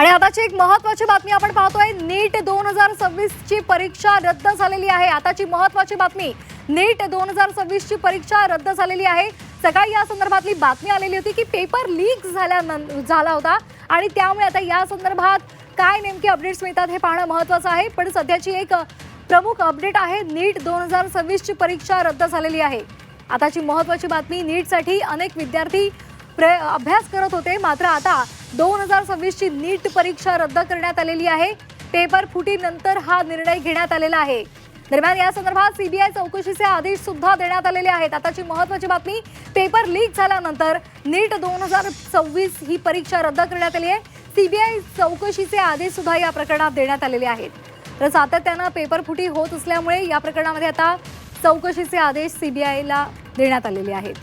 आणि आताची एक महत्त्वाची बातमी आपण पाहतोय। नीट 2026 ची परीक्षा रद्द झालेली आहे। आताची महत्त्वाची बातमी, नीट 2026 ची परीक्षा रद्द झालेली आहे। सकाळी या संदर्भातली बातमी आलेली होती की पेपर लीक झाला होता आणि त्यामुळे आता या संदर्भात काय नेमके अपडेट्स मिळतात हे पाहणं महत्त्वाचं आहे। पण सध्याची एक प्रमुख अपडेट आहे, नीट 2026 ची परीक्षा रद्द झालेली आहे। आताची महत्त्वाची बातमी, नीटसाठी अनेक विद्यार्थी अभ्यास करत होते, मात्र आता 2026 ची नीट परीक्षा रद्द करण्यात आलेली आहे। पेपर फुटीनंतर हा निर्णय घेण्यात आलेला आहे। दरम्यान या संदर्भात सीबीआय चौकशीचे आदेश सुद्धा देण्यात आलेले आहेत। आताची महत्त्वाची बातमी, पेपर लीक झाल्यानंतर नीट 2026 ही परीक्षा रद्द करण्यात आली आहे। सीबीआय चौकशीचे आदेश सुद्धा या प्रकरणात देण्यात आलेले आहेत। तर सातत्याने पेपर फुटी होत असल्यामुळे या प्रकरणामध्ये आता चौकशीचे आदेश सीबीआयला देण्यात आलेले आहेत।